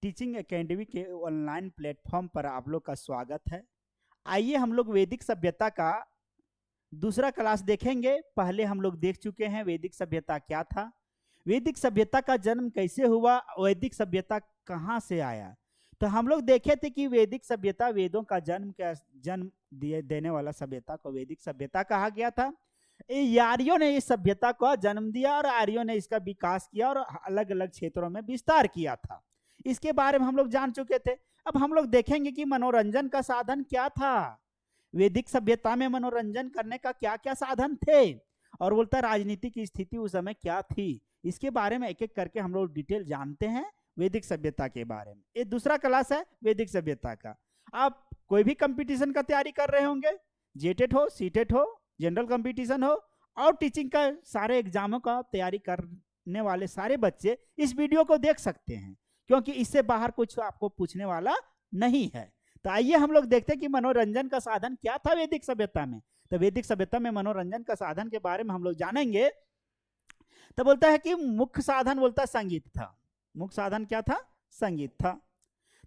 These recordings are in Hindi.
टीचिंग एकेडमी के ऑनलाइन प्लेटफॉर्म पर आप लोग का स्वागत है। आइए हम लोग वैदिक सभ्यता का दूसरा क्लास देखेंगे। पहले हम लोग देख चुके हैं वैदिक सभ्यता क्या था, वैदिक सभ्यता का जन्म कैसे हुआ, वैदिक सभ्यता कहाँ से आया। तो हम लोग देखे थे कि वैदिक सभ्यता वेदों का जन्म देने वाला सभ्यता को वैदिक सभ्यता कहा गया था। आर्यों ने इस सभ्यता को जन्म दिया और आर्यों ने इसका विकास किया और अलग अलग क्षेत्रों में विस्तार किया था। इसके बारे में हम लोग जान चुके थे। अब हम लोग देखेंगे कि मनोरंजन का साधन क्या था, वैदिक सभ्यता में मनोरंजन करने का क्या क्या साधन थे, और बोलता राजनीति की स्थिति उस समय क्या थी। इसके बारे में एक एक करके हम लोग डिटेल जानते हैं वैदिक सभ्यता के बारे में। ये दूसरा क्लास है वैदिक सभ्यता का। आप कोई भी कंपटीशन का तैयारी कर रहे होंगे, जेटेट हो, सीटेट हो, जनरल कंपटीशन हो, और टीचिंग का सारे एग्जामों का तैयारी करने वाले सारे बच्चे इस वीडियो को देख सकते हैं, क्योंकि इससे बाहर कुछ आपको पूछने वाला नहीं है। तो आइए हम लोग देखते हैं कि मनोरंजन का साधन क्या था वैदिक सभ्यता में। तो वैदिक सभ्यता में मनोरंजन का साधन के बारे में हम लोग जानेंगे। तो बोलता है कि मुख्य साधन बोलता है संगीत था। मुख्य साधन क्या था? संगीत था।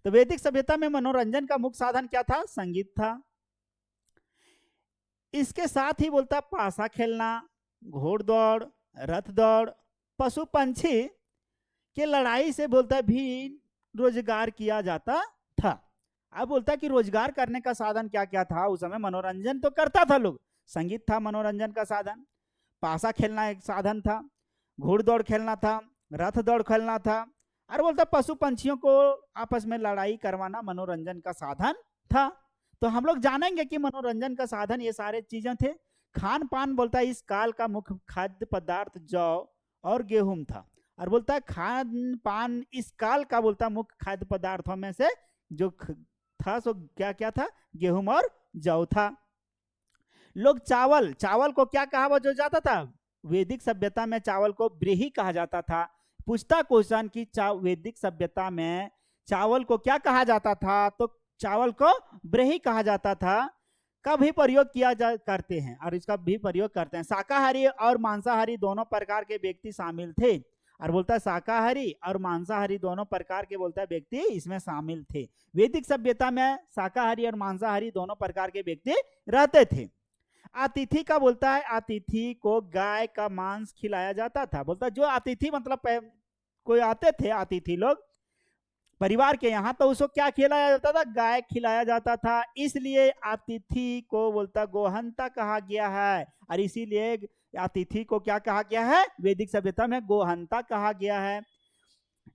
तो वैदिक सभ्यता में मनोरंजन का मुख्य साधन क्या था? संगीत था। इसके साथ ही बोलता पासा खेलना, घोड़दौड़, रथ दौड़, पशु पंछी के लड़ाई से बोलता भी रोजगार किया जाता था। अब बोलता कि रोजगार करने का साधन क्या क्या था उस समय। मनोरंजन तो करता था लोग, संगीत था मनोरंजन का साधन, पासा खेलना एक साधन था, घोड़दौड़ खेलना था, रथ दौड़ खेलना था, और बोलता पशु पंछियों को आपस में लड़ाई करवाना मनोरंजन का साधन था। तो हम लोग जानेंगे कि मनोरंजन का साधन ये सारे चीजें थे। खान पान बोलता है इस काल का मुख्य खाद्य पदार्थ जौ और गेहूं था। और बोलता है खान पान इस काल का बोलता मुख्य खाद्य पदार्थों में से जो था सो क्या क्या था? गेहूं और जौ था। लोग चावल को क्या कहा जाता था? वैदिक सभ्यता में चावल को ब्रीही कहा जाता था। पूछता क्वेश्चन की वैदिक सभ्यता में चावल को क्या कहा जाता था? तो चावल को ब्रीही कहा जाता था। का भी प्रयोग किया करते हैं, और इसका भी प्रयोग करते हैं। शाकाहारी और मांसाहारी दोनों प्रकार के व्यक्ति शामिल थे। और बोलता है शाकाहारी और मांसाहारी दोनों प्रकार के बोलता है व्यक्ति इसमें शामिल थे। वैदिक सभ्यता में शाकाहारी और मांसाहारी दोनों प्रकार के व्यक्ति रहते थे। अतिथि का बोलता है अतिथि को गाय का मांस खिलाया जाता था। बोलता जो अतिथि मतलब कोई आते थे अतिथि लोग परिवार के यहाँ, तो उसको क्या खिलाया जाता था? गाय खिलाया जाता था। इसलिए अतिथि को बोलता गोहंता कहा गया है, और इसीलिए अतिथि को क्या कहा गया है? वैदिक सभ्यता में गोहंता कहा गया है।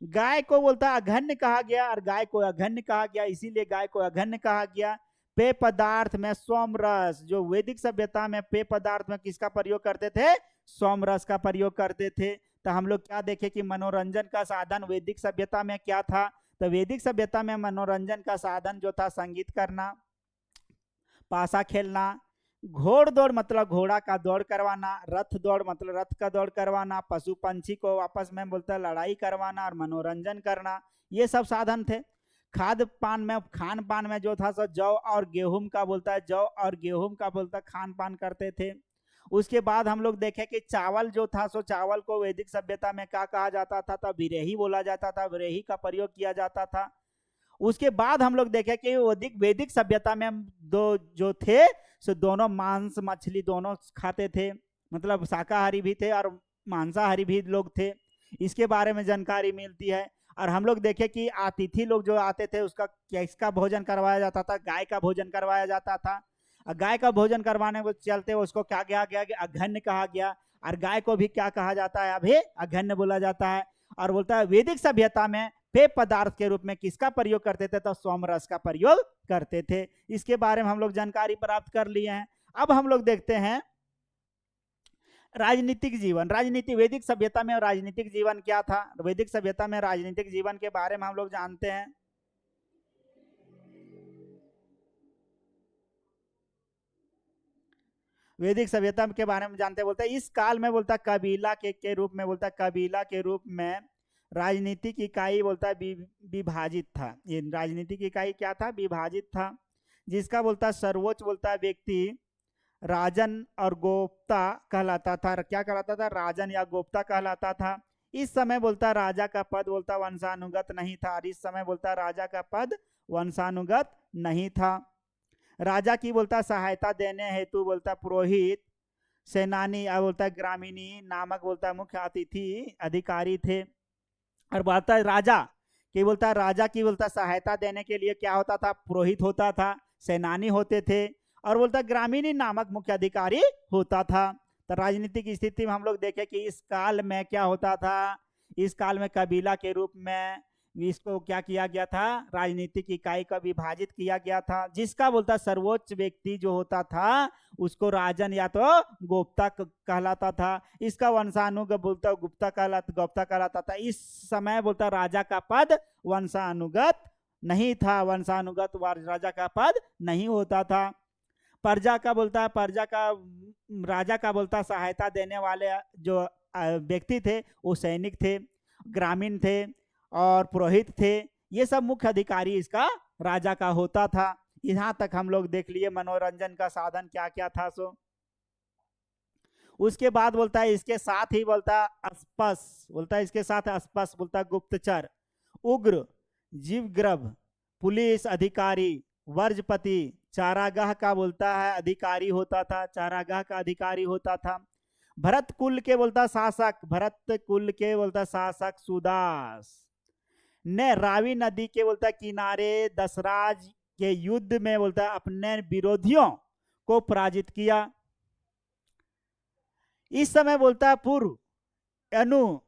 गाय को बोलता अघन्य कहा गया, और गाय को अघन्य कहा गया, इसीलिए गाय को अघन्य कहा गया। पेय पदार्थ में सोमरस, जो वैदिक सभ्यता में पेय पदार्थ में किसका प्रयोग करते थे? सोमरस का प्रयोग करते थे। तो हम लोग क्या देखे कि मनोरंजन का साधन वैदिक सभ्यता में क्या था? तो वैदिक सभ्यता में मनोरंजन का साधन जो था संगीत करना, पासा खेलना, घोड़ दौड़ मतलब घोड़ा का दौड़ करवाना, रथ दौड़ मतलब रथ का दौड़ करवाना, पशु पंछी को आपस में बोलता लड़ाई करवाना और मनोरंजन करना, ये सब साधन थे। खान पान में जो था सो जौ और गेहूं का बोलता है, जौ और गेहूं का बोलता खान पान करते थे। उसके बाद हम लोग देखे कि चावल जो था सो चावल को वैदिक सभ्यता में क्या कहा जाता था? तो बिरेही बोला जाता था, बिरेही का प्रयोग किया जाता था। उसके बाद हम लोग देखे कि वैदिक सभ्यता में दो जो थे सो दोनों मांस मछली दोनों खाते थे, मतलब शाकाहारी भी थे और मांसाहारी भी लोग थे। इसके बारे में जानकारी मिलती है। और हम लोग देखे कि अतिथि लोग जो आते थे उसका किसका भोजन करवाया जाता था? गाय का भोजन करवाया जाता था। गाय का भोजन करवाने को चलते उसको क्या कहा गया? अघन्य कहा गया। और गाय को भी क्या कहा जाता है? अभी अघन्य बोला जाता है। और बोलता है वैदिक सभ्यता में पेय पदार्थ के रूप में किसका प्रयोग करते थे? तो सोमरस का प्रयोग करते थे। इसके बारे में हम लोग जानकारी प्राप्त कर लिए हैं। अब हम लोग देखते हैं राजनीतिक जीवन। राजनीति वैदिक सभ्यता में राजनीतिक जीवन क्या था? वैदिक सभ्यता में राजनीतिक जीवन के बारे में हम लोग जानते हैं। वैदिक सभ्यता के बारे में जानते हैं। बोलता है इस काल में बोलता कबीला के रूप में बोलता कबीला के रूप में राजनीतिक इकाई बोलता विभाजित था। ये राजनीतिक इकाई क्या था? विभाजित था। जिसका बोलता सर्वोच्च बोलता व्यक्ति राजन और गोप्ता कहलाता था। क्या कहलाता था? राजन या गोप्ता कहलाता था। इस समय बोलता राजा का पद बोलता वंशानुगत नहीं था, और इस समय बोलता राजा का पद वंशानुगत नहीं था। राजा की बोलता सहायता देने हेतु बोलता पुरोहित, सेनानी या बोलता ग्रामीणी नामक बोलता मुख्य अतिथि अधिकारी थे। और बोलता राजा की बोलता राजा की बोलता सहायता देने के लिए क्या होता था, पुरोहित होता था, सेनानी होते थे, और बोलता ग्रामीणी नामक मुख्य अधिकारी होता था। तो राजनीतिक स्थिति में हम लोग देखें कि इस काल में क्या होता था, इस काल में कबीला के रूप में इसको क्या किया गया था, राजनीतिक इकाई का विभाजित किया गया था, जिसका बोलता सर्वोच्च व्यक्ति जो होता था उसको राजन या तो गोप्ता कहलाता था, इसका वंशानुगत बोलता गुप्ता कहलाता था। इस समय बोलता राजा का पद वंशानुगत नहीं था, वंशानुगत राजा का पद नहीं होता था। प्रजा का बोलता प्रजा का राजा का बोलता सहायता देने वाले जो व्यक्ति थे वो सैनिक थे, ग्रामीण थे और पुरोहित थे, ये सब मुख्य अधिकारी इसका राजा का होता था। यहाँ तक हम लोग देख लिए मनोरंजन का साधन क्या क्या था। सो उसके बाद बोलता है इसके साथ ही बोलता अस्पस, बोलता इसके साथ अस्पस बोलता गुप्तचर, उग्र, जीवग्रभ, पुलिस अधिकारी, वर्जपति, चारागाह का बोलता है अधिकारी होता था, चारागाह का अधिकारी होता था। भरत कुल के बोलता शासक, भरत कुल के बोलता शासक सुदास ने रावी नदी के बोलता किनारे दशराज के युद्ध में बोलता अपने विरोधियों को पराजित किया। इस समय बोलता पूर्व, अनु,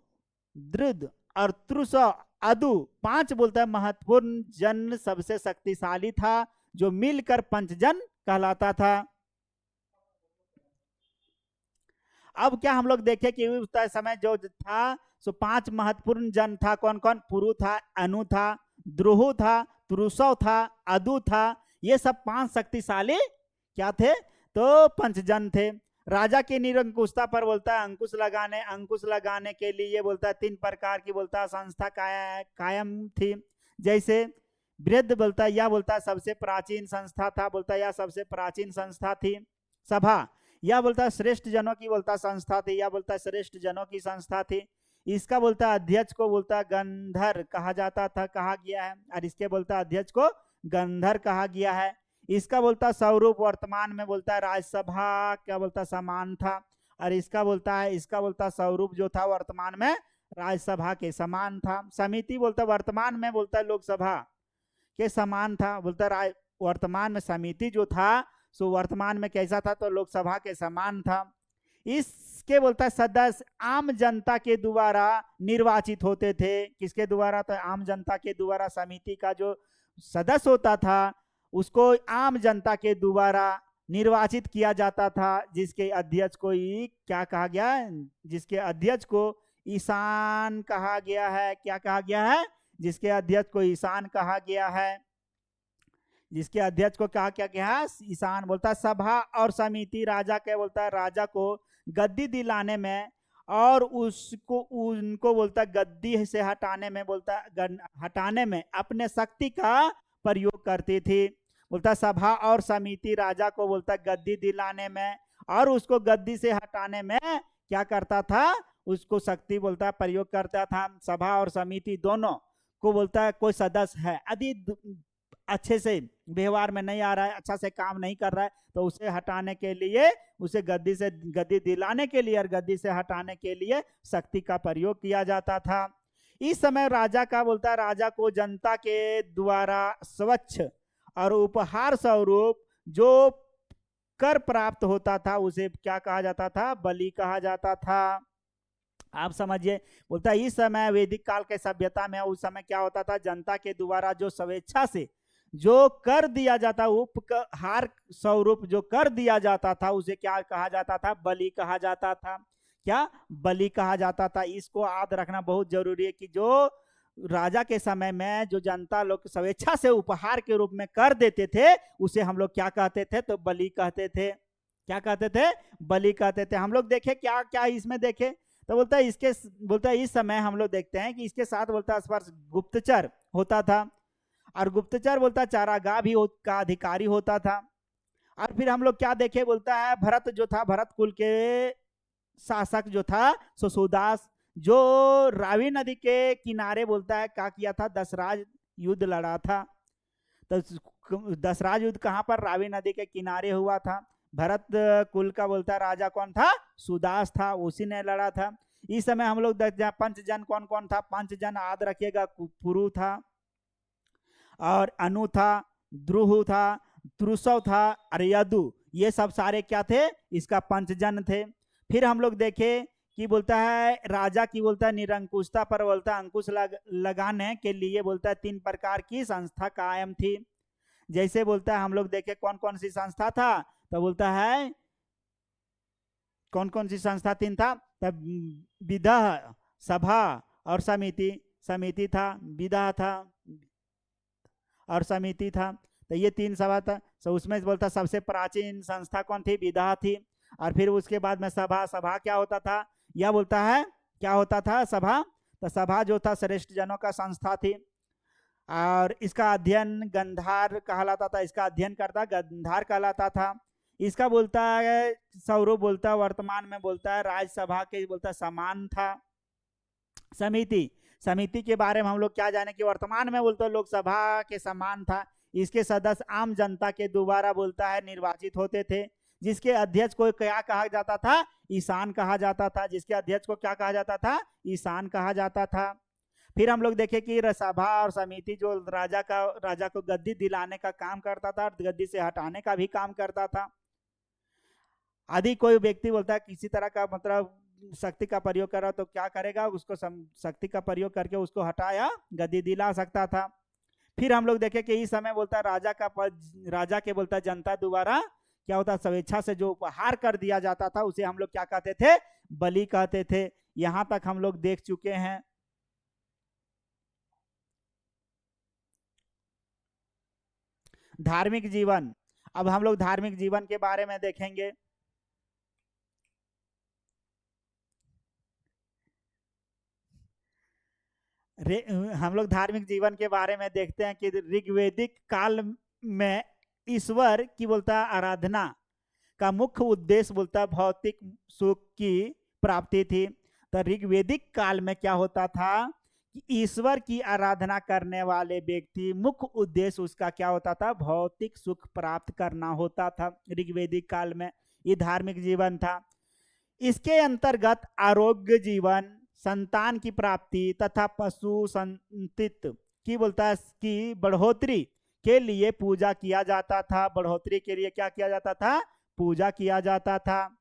द्रुद और त्रुस अदु 5 बोलता है महत्वपूर्ण जन सबसे शक्तिशाली था, जो मिलकर पंचजन कहलाता था। अब क्या हम लोग देखें कि उस समय जो था सो 5 महत्वपूर्ण जन था, कौन कौन, पुरु था, अनु था, द्रुहु था, त्रुसव था, अदु था, ये सब 5 शक्तिशाली क्या थे, तो पंचजन थे। राजा की निरंकुशता पर बोलता है अंकुश लगाने के लिए बोलता है 3 प्रकार की बोलता संस्था कायम थी। जैसे वृद्ध बोलता यह बोलता सबसे प्राचीन संस्था था, बोलता यह सबसे प्राचीन संस्था थी। सभा यह बोलता श्रेष्ठ जनों की बोलता संस्था थी, यह बोलता श्रेष्ठ जनों की संस्था थी। इसका बोलता अध्यक्ष को बोलता गंधर कहा जाता था, कहा गया है, और इसके बोलता अध्यक्ष को गंधर कहा गया है। इसका बोलता स्वरूप वर्तमान में बोलता है राज्यसभा क्या बोलता समान था, और इसका बोलता स्वरूप जो था वर्तमान में राज्यसभा के समान था। समिति बोलता वर्तमान में बोलता लोकसभा के समान था, बोलता वर्तमान में समिति जो था सो वर्तमान में कैसा था, तो लोकसभा के समान था। इसके बोलता सदस्य आम जनता के द्वारा निर्वाचित होते थे, किसके द्वारा, तो आम जनता के द्वारा। समिति का जो सदस्य होता था उसको आम जनता के द्वारा निर्वाचित किया जाता था, जिसके अध्यक्ष को क्या कहा गया है, जिसके अध्यक्ष को ईशान कहा गया है। क्या कहा गया है, जिसके अध्यक्ष को ईशान कहा गया है, जिसके अध्यक्ष को कहा क्या गया है, ईशान। बोलता सभा और समिति राजा के बोलता राजा को गद्दी दिलाने में और उसको उनको बोलता गद्दी से हटाने में बोलता हटाने में अपने शक्ति का प्रयोग करती थी। बोलता सभा और समिति राजा को बोलता गद्दी दिलाने में और उसको गद्दी से हटाने में क्या करता था, उसको शक्ति बोलता प्रयोग करता था। सभा और समिति दोनों को बोलता है कोई सदस्य है यदि अच्छे से व्यवहार में नहीं आ रहा है, अच्छा से काम नहीं कर रहा है, तो उसे हटाने के लिए, उसे गद्दी दिलाने के लिए और गद्दी से हटाने के लिए शक्ति का प्रयोग किया जाता था। इस समय राजा का बोलता राजा को जनता के द्वारा स्वच्छ और उपहार स्वरूप जो कर प्राप्त होता था उसे क्या कहा जाता था, बलि कहा जाता था। आप समझिए, बोलता इस समय वैदिक काल के सभ्यता में उस समय क्या होता था, जनता के द्वारा जो स्वेच्छा से जो कर दिया जाता, उपहार स्वरूप जो कर दिया जाता था उसे क्या कहा जाता था, बलि कहा जाता था। क्या, बलि कहा जाता था। इसको याद रखना बहुत जरूरी है कि जो राजा के समय में जो जनता लोग स्वेच्छा से उपहार के रूप में कर देते थे उसे हम लोग क्या कहते थे, तो बलि कहते थे। क्या कहते थे, बलि कहते थे। हम लोग देखे क्या क्या इसमें देखे, तो बोलता है इसके बोलता है इस समय हम लोग देखते हैं कि इसके साथ बोलता स्पर्श गुप्तचर होता था, और गुप्तचर बोलता चारागाह भी का अधिकारी होता था। और फिर हम लोग क्या देखे, बोलता है भरत जो था, भरत कुल के शासक जो था सुदास, जो रावी नदी के किनारे बोलता है क्या किया था, दशराज युद्ध लड़ा था। तो दशराज युद्ध कहाँ पर, रावी नदी के किनारे हुआ था। भरत कुल का बोलता है राजा कौन था, सुदास था, उसी ने लड़ा था। इस समय हम लोग पंचजन कौन कौन था, पंचजन याद रखिएगा, पुरु था और अनु था, द्रुह था, त्रुसव था और यदु, ये सब सारे क्या थे, इसका पंचजन थे। फिर हम लोग देखे कि बोलता है राजा की बोलता है निरंकुशता पर बोलता है अंकुश लगाने के लिए बोलता है 3 प्रकार की संस्था कायम थी। जैसे बोलता है हम लोग देखे कौन कौन सी संस्था था, तो बोलता है कौन कौन सी संस्था 3 था, तब विधा, सभा और समिति। समिति था, विधा था और समिति था। तो ये 3 सभा था। तो उसमें बोलता सबसे प्राचीन संस्था कौन थी, विधा थी। और फिर उसके बाद में सभा, सभा क्या होता था, यह बोलता है क्या होता था सभा, तो सभा जो था श्रेष्ठ जनों का संस्था थी। और इसका अध्ययन गंधार कहलाता था, इसका अध्ययन करता गंधार कहलाता था। इसका बोलता है सौरभ बोलता वर्तमान में बोलता है राज्यसभा के बोलता समान था। समिति, समिति के बारे में हम लोग क्या जाने कि वर्तमान में बोलते लोकसभा के समान था। इसके सदस्य आम जनता के द्वारा बोलता है निर्वाचित होते थे। जिसके अध्यक्ष को क्या कहा जाता था, ईशान कहा जाता था। जिसके अध्यक्ष को क्या कहा जाता था, ईशान कहा जाता था। फिर हम लोग देखे कि सभा और समिति जो राजा को गद्दी दिलाने का काम करता था, गद्दी से हटाने का भी काम करता था। आदि कोई व्यक्ति बोलता है किसी तरह का मतलब शक्ति का प्रयोग कर रहा तो क्या करेगा, उसको शक्ति का प्रयोग करके उसको हटाया गद्दी दिला सकता था। फिर हम लोग देखे कि इस समय बोलता राजा के बोलता जनता द्वारा क्या होता स्वेच्छा से जो उपहार कर दिया जाता था उसे हम लोग क्या कहते थे, बलि कहते थे। यहां तक हम लोग देख चुके हैं। धार्मिक जीवन, अब हम लोग धार्मिक जीवन के बारे में देखेंगे। हम लोग धार्मिक जीवन के बारे में देखते हैं कि ऋग्वेदिक काल में ईश्वर की बोलता है आराधना का मुख्य उद्देश्य बोलता है भौतिक सुख की प्राप्ति थी। तो ऋग्वेदिक काल में क्या होता था कि ईश्वर की आराधना करने वाले व्यक्ति मुख्य उद्देश्य उसका क्या होता था, भौतिक सुख प्राप्त करना होता था। ऋग्वेदिक काल में ये धार्मिक जीवन था। इसके अंतर्गत आरोग्य जीवन, संतान की प्राप्ति तथा पशु संतित की बोलता है की बढ़ोतरी के लिए पूजा किया जाता था। बढ़ोतरी के लिए क्या किया जाता था, पूजा किया जाता था।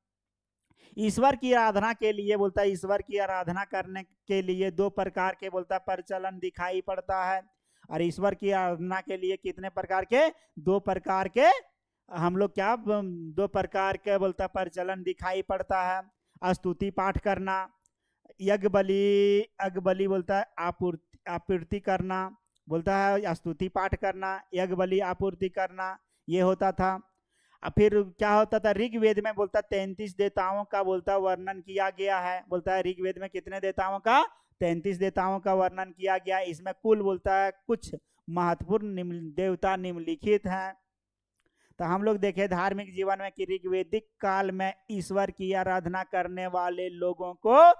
ईश्वर की आराधना के लिए बोलता है ईश्वर की आराधना करने के लिए 2 प्रकार के बोलता प्रचलन दिखाई पड़ता है। और ईश्वर की आराधना के लिए कितने प्रकार के, 2 प्रकार के हम लोग क्या 2 प्रकार के बोलता प्रचलन दिखाई पड़ता है। स्तुति पाठ करना, यज्ञ बलि बोलता है आपूर्ति करना, बोलता है स्तुति पाठ करना, यज्ञ बलि आपूर्ति करना, ये होता था। अब फिर क्या होता था, ऋग्वेद में बोलता 33 देवताओं का बोलता वर्णन किया गया है। बोलता है ऋग्वेद में कितने देवताओं का, 33 देवताओं का वर्णन किया गया। इसमें कुल बोलता है कुछ महत्वपूर्ण देवता निम्नलिखित हैं। तो हम लोग देखे धार्मिक जीवन में कि ऋग्वेदिक काल में ईश्वर की आराधना करने वाले लोगों को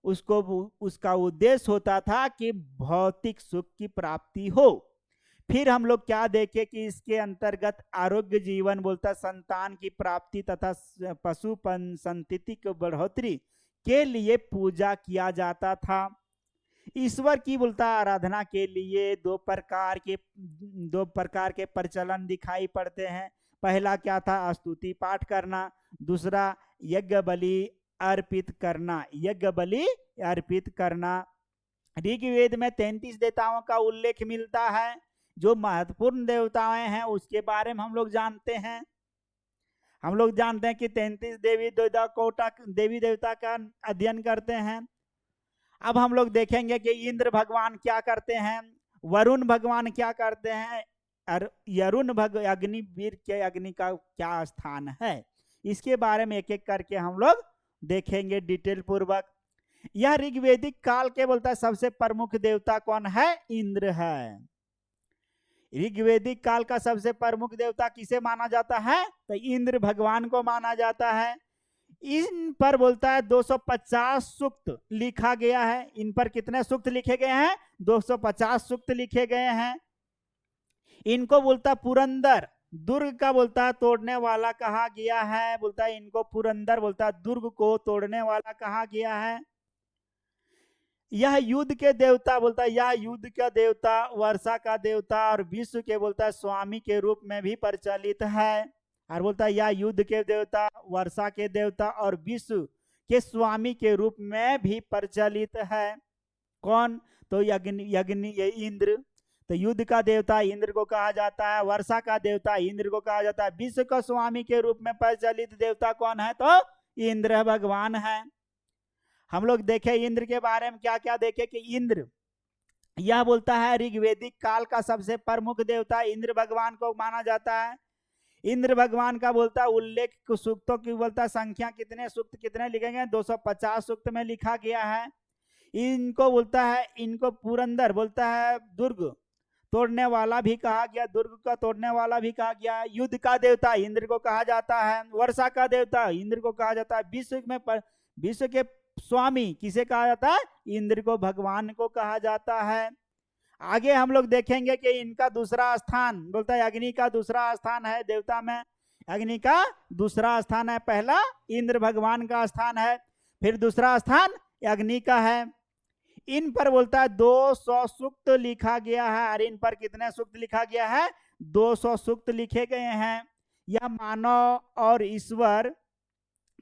उसका उद्देश्य होता था कि भौतिक सुख की प्राप्ति हो। फिर हम लोग क्या देखे कि इसके अंतर्गत आरोग्य जीवन बोलता संतान की प्राप्ति तथा पशु संतति की बढ़ोतरी के लिए पूजा किया जाता था। ईश्वर की बोलता आराधना के लिए 2 प्रकार के प्रचलन दिखाई पड़ते हैं। पहला क्या था, स्तुति पाठ करना। दूसरा यज्ञ बलि अर्पित करना, यज्ञ बलि अर्पित करना। ऋग्वेद में 33 देवताओं का उल्लेख मिलता है। जो महत्वपूर्ण देवताएं हैं उसके बारे में हम लोग जानते हैं। हम लोग जानते हैं कि 33 देवी देवता का अध्ययन करते हैं। अब हम लोग देखेंगे कि इंद्र भगवान क्या करते हैं, वरुण भगवान क्या करते हैं, और यरुण अग्निवीर के अग्नि का क्या स्थान है, इसके बारे में एक एक करके हम लोग देखेंगे डिटेल पूर्वक। यह ऋग्वेदिक काल के बोलता है सबसे प्रमुख देवता कौन है, इंद्र है। ऋग्वेदिक काल का सबसे प्रमुख देवता किसे माना जाता है, तो इंद्र भगवान को माना जाता है। इन पर बोलता है 250 सूक्त लिखा गया है। इन पर कितने सूक्त लिखे गए हैं? 250 सूक्त लिखे गए हैं। इनको बोलता पुरंदर दुर्ग का बोलता है तोड़ने वाला कहा गया है। बोलता है इनको पुरंदर बोलता है दुर्ग को तोड़ने वाला कहा गया है। यह युद्ध के देवता बोलता है, यह युद्ध का देवता, वर्षा का देवता और विश्व के बोलता है स्वामी के रूप में भी प्रचलित है। और बोलता है यह युद्ध के देवता, वर्षा के देवता और विश्व के स्वामी के रूप में भी प्रचलित है। कौन? तो यज्ञ इंद्र। तो युद्ध का देवता इंद्र को कहा जाता है, वर्षा का देवता इंद्र को कहा जाता है, विश्व का स्वामी के रूप में प्रचलित देवता कौन है? तो इंद्र भगवान है। हम लोग देखे इंद्र के बारे में क्या क्या देखे कि इंद्र यह बोलता है ऋग्वेदिक काल का सबसे प्रमुख देवता इंद्र भगवान को माना जाता है। इंद्र भगवान का बोलता है उल्लेख सूक्तों की बोलता संख्या कितने सूक्त कितने लिखे गए? 250 सूक्त में लिखा गया है। इनको बोलता है, इनको पुरंदर बोलता है दुर्ग तोड़ने वाला भी कहा गया, दुर्ग का तोड़ने वाला भी कहा गया। युद्ध का देवता इंद्र को कहा जाता है, वर्षा का देवता इंद्र को कहा जाता है, विश्व के स्वामी किसे कहा जाता है? इंद्र को, भगवान को कहा जाता है। आगे हम लोग देखेंगे कि इनका दूसरा स्थान बोलता है अग्नि का दूसरा स्थान है देवता में, अग्नि का दूसरा स्थान है। पहला इंद्र भगवान का स्थान है, फिर दूसरा स्थान अग्नि का है। इन पर बोलता है 200 सूक्त लिखा गया है। और इन पर कितने सूक्त लिखा गया है? 200 सूक्त लिखे गए हैं। यह मानव और ईश्वर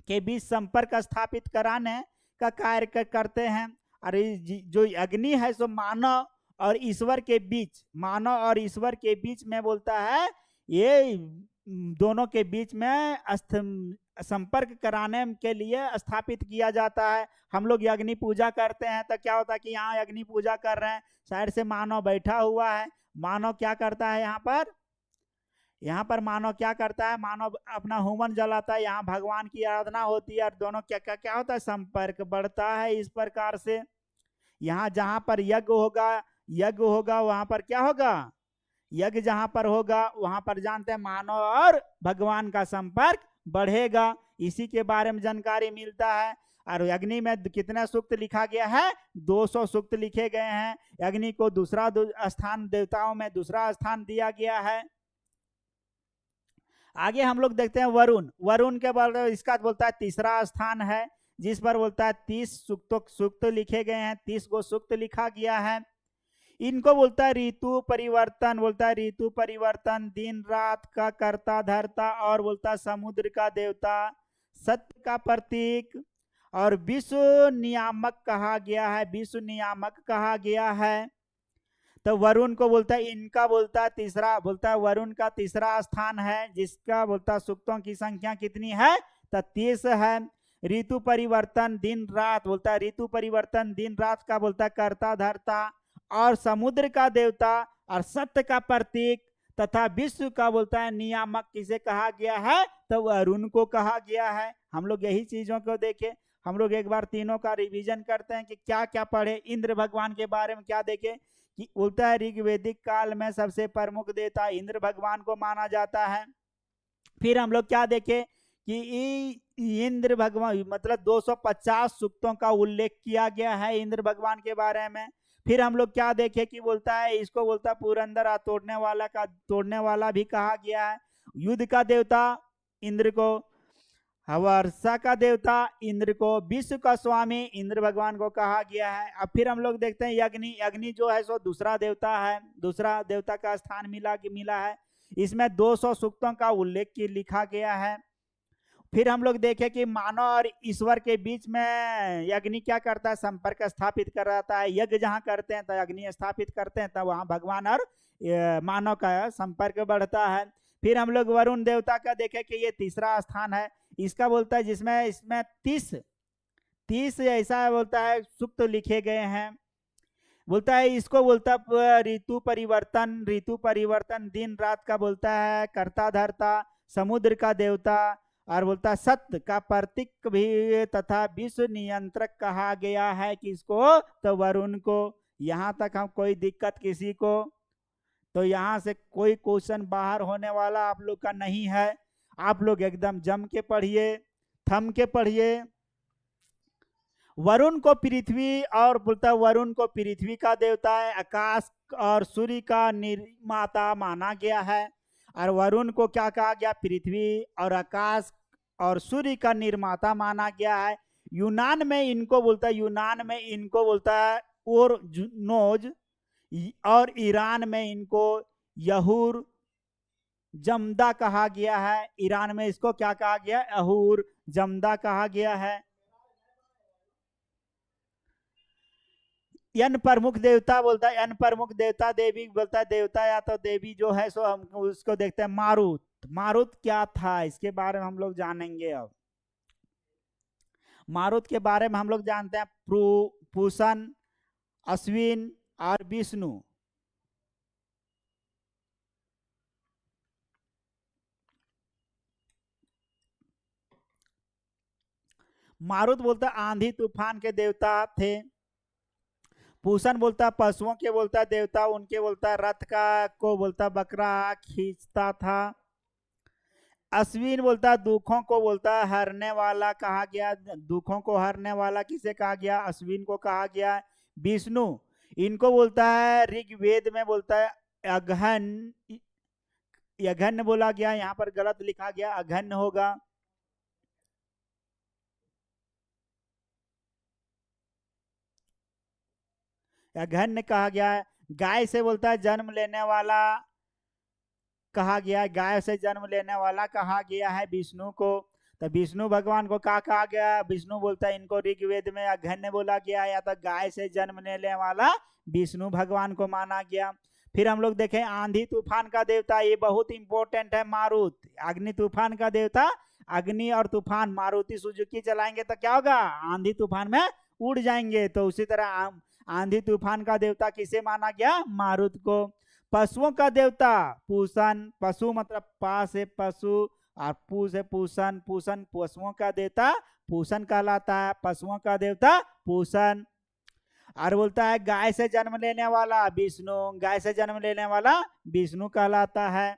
के बीच संपर्क स्थापित कराने का कार्य करते हैं। और जो अग्नि है सो मानव और ईश्वर के बीच, मानव और ईश्वर के बीच में बोलता है ये दोनों के बीच में संपर्क कराने के लिए स्थापित किया जाता है। हम लोग अग्नि पूजा करते हैं तो क्या होता है कि यहाँ अग्नि पूजा कर रहे हैं, साइड से मानव बैठा हुआ है। मानव क्या करता है? यहाँ पर मानव क्या करता है? मानव अपना होमन जलाता है, यहाँ भगवान की आराधना होती है और दोनों क्या क्या क्या होता है? संपर्क बढ़ता है इस प्रकार से। यहाँ जहाँ पर यज्ञ होगा वहां पर क्या होगा? यज्ञ जहां पर होगा वहां पर जानते हैं मानव और भगवान का संपर्क बढ़ेगा। इसी के बारे में जानकारी मिलता है। और अग्नि में कितना सूक्त लिखा गया है? 200 सूक्त लिखे गए हैं। अग्नि को दूसरा स्थान, देवताओं में दूसरा स्थान दिया गया है। आगे हम लोग देखते हैं वरुण। वरुण के बारे इसका बोलता है तीसरा स्थान है, जिस पर बोलता है 30 सूक्त लिखे गए हैं, 30 गो सूक्त लिखा गया है। इनको बोलता है ऋतु परिवर्तन, बोलता है ऋतु परिवर्तन, दिन रात का करता धरता और बोलता है समुद्र का देवता, सत्य का प्रतीक और विश्व नियामक कहा गया है, विश्व नियामक कहा गया है। तो वरुण को बोलता है, इनका बोलता है तीसरा, बोलता है वरुण का तीसरा स्थान है, जिसका बोलता है सूक्तों की संख्या कितनी है? 33 है। ऋतु परिवर्तन दिन रात, बोलता है ऋतु परिवर्तन दिन रात का बोलता है करता धरता और समुद्र का देवता और सत्य का प्रतीक तथा विश्व का बोलता है नियामक किसे कहा गया है? तो वरुण को कहा गया है। हम लोग यही चीजों को देखे। हम लोग एक बार तीनों का रिवीजन करते हैं कि क्या क्या पढ़े। इंद्र भगवान के बारे में क्या देखे कि बोलता है ऋग्वेदिक काल में सबसे प्रमुख देवता इंद्र भगवान को माना जाता है। फिर हम लोग क्या देखे कि इंद्र भगवान मतलब 250 सूक्तों का उल्लेख किया गया है इंद्र भगवान के बारे में। फिर हम लोग क्या देखे कि बोलता है इसको बोलता है पुरंदर तोड़ने वाला भी कहा गया है। युद्ध का देवता इंद्र को, वर्षा का देवता इंद्र को, विश्व का स्वामी इंद्र भगवान को कहा गया है। अब फिर हम लोग देखते हैं अग्नि। अग्नि जो है सो दूसरा देवता है, दूसरा देवता का स्थान मिला है। इसमें 200 सूक्तों का उल्लेख लिखा गया है। फिर हम लोग देखे कि मानव और ईश्वर के बीच में अग्नि क्या करता है? संपर्क स्थापित कराता है। यज्ञ जहाँ करते हैं तो अग्नि स्थापित करते हैं, तब वहाँ भगवान और मानव का संपर्क बढ़ता है। फिर हम लोग वरुण देवता का देखे कि ये तीसरा स्थान है। इसका बोलता है इसमें 30 ऐसा बोलता है सूक्त लिखे गए हैं। बोलता है इसको बोलता है ऋतु परिवर्तन दिन रात का बोलता है करता धरता, समुद्र का देवता और बोलता है सत्य का प्रतीक भी तथा विश्व नियंत्रक कहा गया है। किसको? तो वरुण को। यहाँ तक हम कोई दिक्कत किसी को? तो यहाँ से कोई क्वेश्चन बाहर होने वाला आप लोग का नहीं है। आप लोग एकदम जम के पढ़िए, थम के पढ़िए। वरुण को पृथ्वी और बोलता है वरुण को पृथ्वी का देवता है, आकाश और सूर्य का निर्माता माना गया है। और वरुण को क्या कहा गया? पृथ्वी और आकाश और सूर्य का निर्माता माना गया है। यूनान में इनको बोलता है, यूनान में इनको बोलता है और नोज, और ईरान में इनको यहूर जमदा कहा गया है। ईरान में इसको क्या कहा गया? अहूर जमदा कहा गया है। यन प्रमुख देवता बोलता है, यन प्रमुख देवता देवी बोलता है, देवता या तो देवी जो है सो हम उसको देखते हैं मारुत। मारुत क्या था इसके बारे में हम लोग जानेंगे। अब मारुत के बारे में हम लोग जानते हैं पूषण, अश्विन और विष्णु। मारुत बोलता आंधी तूफान के देवता थे। पूषण बोलता पशुओं के बोलता देवता, उनके बोलता रथ का को बोलता बकरा खींचता था। अश्विन बोलता दुखों को बोलता हरने वाला कहा गया। दुखों को हरने वाला किसे कहा गया? अश्विन को कहा गया। विष्णु इनको बोलता है ऋग्वेद में बोलता है अघन, अघन्य बोला गया, यहाँ पर गलत लिखा गया, अघन्य होगा। अघन्य कहा गया है। गाय से बोलता है जन्म लेने वाला कहा गया है, गाय से जन्म लेने वाला कहा गया है विष्णु को। तो विष्णु भगवान को कहा गया? विष्णु बोलता है इनको ऋग्वेद में अघन्य बोला गया, या तो गाय से जन्म लेने वाला विष्णु भगवान को माना गया। फिर हम लोग देखें आंधी तूफान का देवता, ये बहुत इंपॉर्टेंट है, मारुत। अग्नि तूफान का देवता अग्नि और तूफान, मारुति सुजुकी चलाएंगे तो क्या होगा? आंधी तूफान में उड़ जाएंगे। तो उसी तरह आंधी तूफान का देवता किसे माना गया? मारुत को। पशुओं का देवता पूषण, पशु मतलब पा से पशु और पू से पूषण, पूषण पशुओं का देवता पूषण कहलाता है, पशुओं का देवता पूषण। और बोलता है गाय से जन्म लेने वाला विष्णु, गाय से जन्म लेने वाला विष्णु कहलाता है।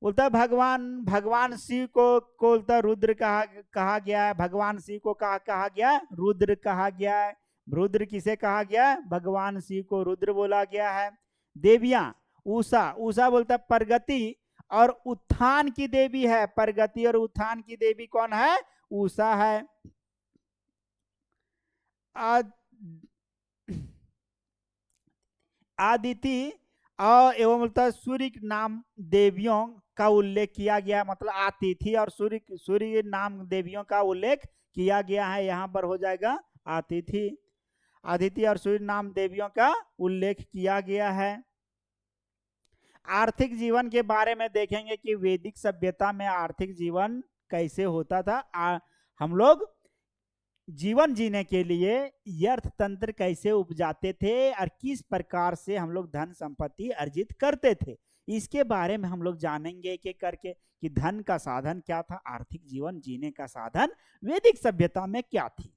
बोलता है भगवान शिव को बोलता रुद्र कहा गया है। भगवान शिव को कहा गया? रुद्र कहा गया है। रुद्र किसे कहा गया? भगवान शिव को रुद्र बोला गया है। देवियां उषा, उषा बोलता है प्रगति और उत्थान की देवी है। प्रगति और उत्थान की देवी कौन है? उषा है। आदिति और एवं बोलता सूर्य नाम देवियों का उल्लेख किया गया, मतलब आतिथि और सूर्य नाम देवियों का उल्लेख किया गया है। यहाँ पर हो जाएगा आतिथि, आदिति और सूर्य नाम देवियों का उल्लेख किया गया है। आर्थिक जीवन के बारे में देखेंगे कि वैदिक सभ्यता में आर्थिक जीवन कैसे होता था। हम लोग जीवन जीने के लिए अर्थतंत्र कैसे उपजाते थे और किस प्रकार से हम लोग धन संपत्ति अर्जित करते थे, इसके बारे में हम लोग जानेंगे एक एक करके कि धन का साधन क्या था, आर्थिक जीवन जीने का साधन वैदिक सभ्यता में क्या थी।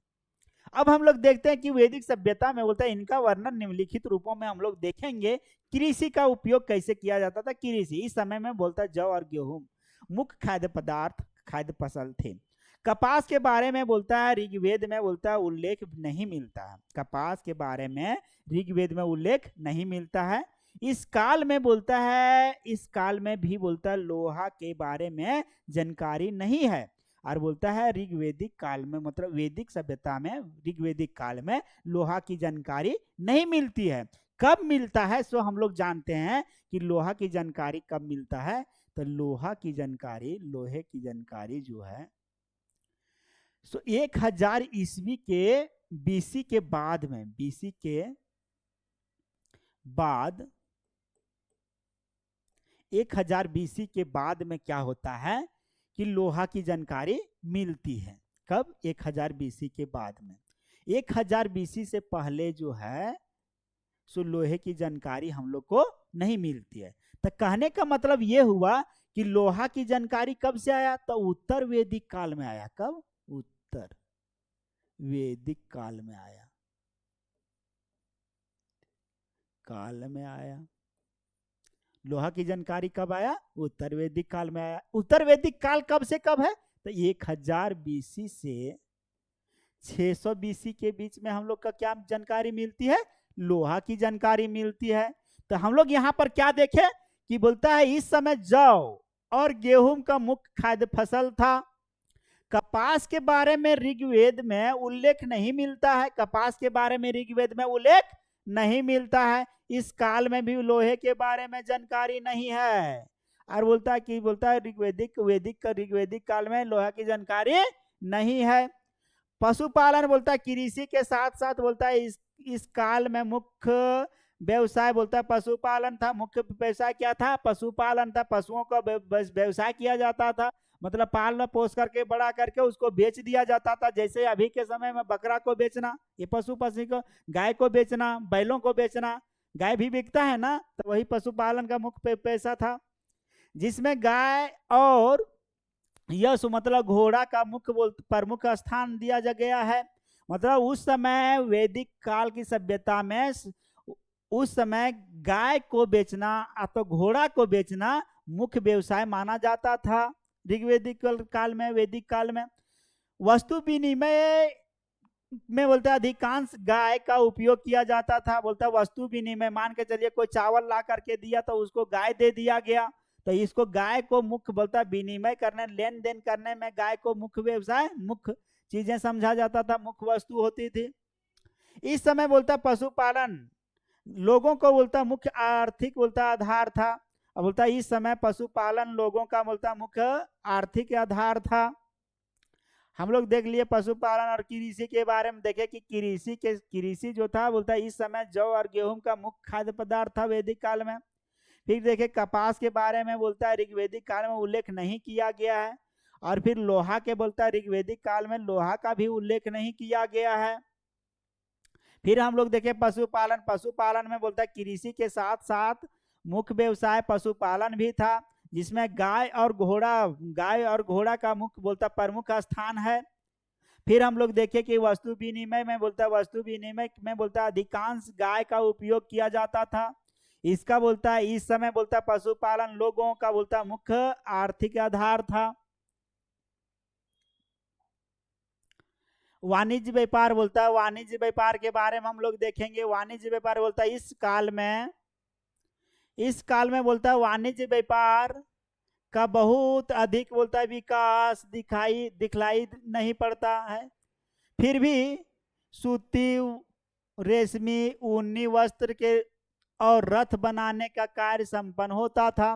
अब हम लोग देखते हैं कि वैदिक सभ्यता में बोलता है इनका वर्णन निम्नलिखित रूपों में हम लोग देखेंगे। कृषि का उपयोग कैसे किया जाता था। कृषि इस समय में बोलता है जौ और गेहूं मुख्य खाद्य पदार्थ, खाद्य फसल थे। कपास के बारे में बोलता है ऋग्वेद में बोलता है उल्लेख नहीं मिलता है। कपास के बारे में ऋग्वेद में उल्लेख नहीं मिलता है। इस काल में बोलता है, इस काल में भी बोलता है लोहा के बारे में जानकारी नहीं है। और बोलता है ऋग्वेदिक काल में, मतलब वैदिक सभ्यता में ऋग्वेदिक काल में लोहा की जानकारी नहीं मिलती है। कब मिलता है सो हम लोग जानते हैं कि लोहा की जानकारी कब मिलता है। तो लोहा की जानकारी, लोहे की जानकारी जो है सो 1000 ईस्वी के बीसी के बाद में, बीसी के बाद 1000 बीसी के बाद में क्या होता है कि लोहा की जानकारी मिलती है। कब? 1000 बीसी के बाद में। 1000 बीसी से पहले जो है सो लोहे की जानकारी हम लोग को नहीं मिलती है। तो कहने का मतलब ये हुआ कि लोहा की जानकारी कब से आया? तो उत्तर वैदिक काल में आया। कब? उत्तर वैदिक काल में आया, काल में आया। लोहा की जानकारी कब आया? उत्तर वैदिक काल में आया। उत्तर वैदिक काल कब से कब है? तो 1000 BC से 600 BC के बीच में हम लोग का क्या जानकारी मिलती है? लोहा की जानकारी मिलती है। तो हम लोग यहाँ पर क्या देखें कि बोलता है इस समय जौ और गेहूं का मुख्य खाद्य फसल था। कपास के बारे में ऋग्वेद में उल्लेख नहीं मिलता है, कपास के बारे में ऋग्वेद में उल्लेख नहीं मिलता है। इस काल में भी लोहे के बारे में जानकारी नहीं है। और बोलता है कि बोलता है ऋग्वेदिक काल में लोहा की जानकारी नहीं है। पशुपालन बोलता है कृषि के साथ साथ बोलता है इस काल में मुख्य व्यवसाय बोलता है पशुपालन था। मुख्य व्यवसाय क्या था? पशुपालन था। पशुओं का व्यवसाय किया जाता था, मतलब पालना पोस करके बड़ा करके उसको बेच दिया जाता था। जैसे अभी के समय में बकरा को बेचना, ये पशु को, गाय को बेचना, बैलों को बेचना, गाय भी बिकता है ना, तो वही पशुपालन का मुख्य पैसा था, जिसमें गाय और यश मतलब घोड़ा का मुख्य प्रमुख स्थान दिया गया है। मतलब उस समय वैदिक काल की सभ्यता में उस समय गाय को बेचना अथवा घोड़ा को बेचना मुख्य व्यवसाय माना जाता था ऋग्वेदिक काल में। वैदिक काल में वस्तु विनिमय में बोलता है अधिकांश गाय का उपयोग किया जाता था। बोलता वस्तु विनिमय, मान के चलिए कोई चावल ला करके दिया तो उसको गाय दे दिया गया, तो इसको गाय को मुख्य बोलता विनिमय करने, लेन देन करने में गाय को मुख्य व्यवसाय, मुख्य चीजें समझा जाता था, मुख्य वस्तु होती थी। इस समय बोलता पशुपालन लोगों को बोलता मुख्य आर्थिक बोलता आधार था। अब बोलता इस समय पशुपालन लोगों का बोलता मुख्य आर्थिक आधार था। हम लोग देख लिए पशुपालन और कृषि के बारे में देखे कि कृषि जो था बोलता इस समय जौ और गेहूं का मुख्य खाद्य पदार्थ था वैदिक काल में। फिर देखे कपास के बारे में बोलता है ऋग्वेदिक काल में उल्लेख नहीं किया गया है। और फिर लोहा के बोलता है ऋग्वेदिक काल में लोहा का भी उल्लेख नहीं किया गया है। फिर हम लोग देखे पशुपालन में बोलता है कृषि के साथ साथ मुख्य व्यवसाय पशुपालन भी था, जिसमें गाय और घोड़ा का मुख्य बोलता प्रमुख स्थान है। फिर हम लोग देखे कि वस्तु विनिमय में बोलता अधिकांश गाय का उपयोग किया जाता था। इसका बोलता है इस समय बोलता पशुपालन लोगों का बोलता मुख्य आर्थिक आधार था। वाणिज्य व्यापार बोलता है, वाणिज्य व्यापार के बारे में हम लोग देखेंगे। वाणिज्य व्यापार बोलता है इस काल में बोलता है वाणिज्य व्यापार का बहुत अधिक बोलता है विकास दिखलाई नहीं पड़ता है। फिर भी सूती, रेशमी, ऊनी वस्त्र के और रथ बनाने का कार्य संपन्न होता था।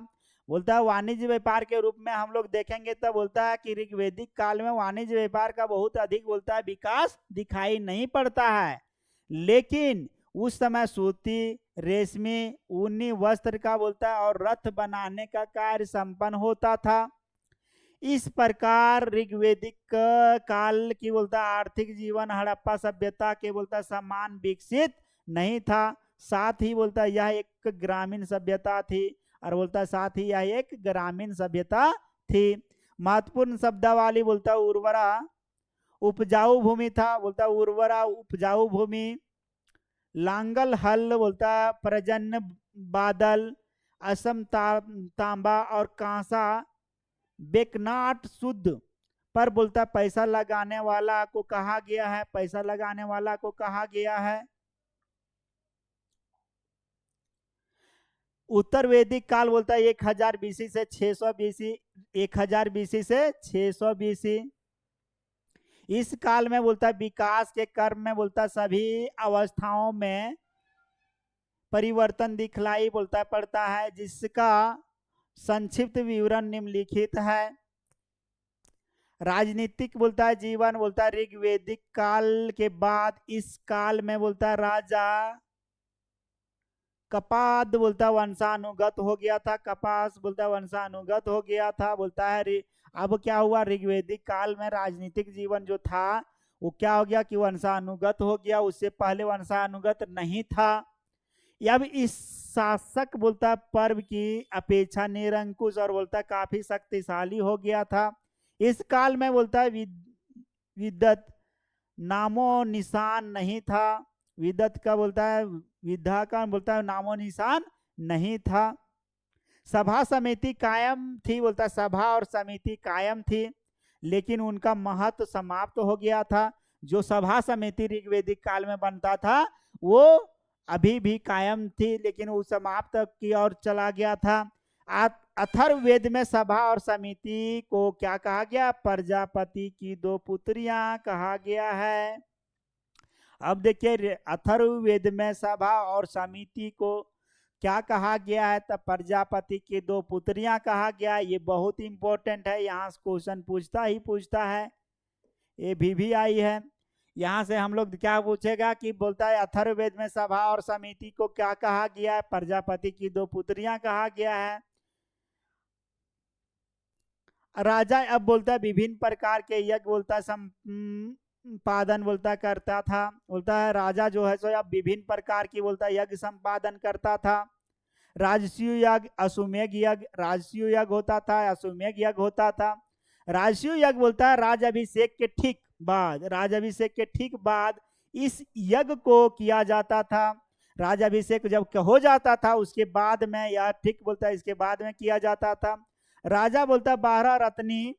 बोलता है वाणिज्य व्यापार के रूप में हम लोग देखेंगे तो बोलता है कि ऋग्वेदिक काल में वाणिज्य व्यापार का बहुत अधिक बोलता है विकास दिखाई नहीं पड़ता है, लेकिन उस समय सूती, रेशमी, ऊनी वस्त्र का बोलता है और रथ बनाने का कार्य संपन्न होता था। इस प्रकार ऋग्वेदिक काल की बोलता आर्थिक जीवन हड़प्पा सभ्यता के बोलता समान विकसित नहीं था। साथ ही बोलता यह एक ग्रामीण सभ्यता थी, और बोलता साथ ही यह एक ग्रामीण सभ्यता थी। महत्वपूर्ण शब्दावली बोलता उर्वरा उपजाऊ भूमि था। बोलता उर्वरा उपजाऊ भूमि, लांगल हल बोलता प्रजन्य बादल, असम तांबा और कांसा बेकनाट शुद्ध पर बोलता पैसा लगाने वाला को कहा गया है, पैसा लगाने वाला को कहा गया है। उत्तर वैदिक काल बोलता है 1000 BC से 600 BC, 1000 BC से 600 BC। इस काल में बोलता विकास के क्रम में बोलता सभी अवस्थाओं में परिवर्तन दिखलाई बोलता पड़ता है, जिसका संक्षिप्त विवरण निम्नलिखित है। राजनीतिक बोलता है जीवन बोलता है ऋग्वेदिक काल के बाद इस काल में बोलता राजा कपाद बोलता वंशानुगत हो गया था। कपास बोलता वंशानुगत हो गया था। बोलता है अब क्या हुआ, ऋग्वेदिक काल में राजनीतिक जीवन जो था वो क्या हो गया कि वंशानुगत हो गया, उससे पहले वंशानुगत नहीं था। अब इस शासक बोलता पर्व की अपेक्षा निरंकुश और बोलता काफी शक्तिशाली हो गया था। इस काल में बोलता है विद्वत नामो निशान नहीं था। विद्वत का बोलता है विद्या का बोलता है नामो निशान नहीं था। सभा समिति कायम थी, बोलता सभा और समिति कायम थी, लेकिन उनका महत्व समाप्त हो गया था। जो सभा समिति ऋग्वेदिक काल में बनता था वो अभी भी कायम थी, लेकिन वो समाप्त की ओर चला गया था। अथर्ववेद में सभा और समिति को क्या कहा गया? प्रजापति की दो पुत्रियां कहा गया है। अब देखिए अथर्ववेद में सभा और समिति को क्या कहा गया है? तब प्रजापति की दो पुत्रियां कहा गया। ये बहुत इंपॉर्टेंट है, यहाँ क्वेश्चन पूछता है, ये भी आई है। यहाँ से हम लोग क्या पूछेगा कि बोलता है अथर्ववेद में सभा और समिति को क्या कहा गया है? प्रजापति की दो पुत्रियां कहा गया है। राजा अब बोलता है विभिन्न प्रकार के यज्ञ बोलता संपादन बोलता करता था। बोलता है राजा जो है सो अब विभिन्न प्रकार की बोलता यज्ञ संपादन करता था। राजसूय यज्ञ, अश्वमेध यज्ञ, राजसूय यज्ञ होता था, अश्वमेध यज्ञ होता था। राजसूय यज्ञ बोलता है राजाभिषेक के ठीक बाद इस यज्ञ को किया जाता था। राजाभिषेक जब हो जाता था उसके बाद में यह ठीक बोलता है इसके बाद में किया जाता था। राजा बोलता 12 रत्नी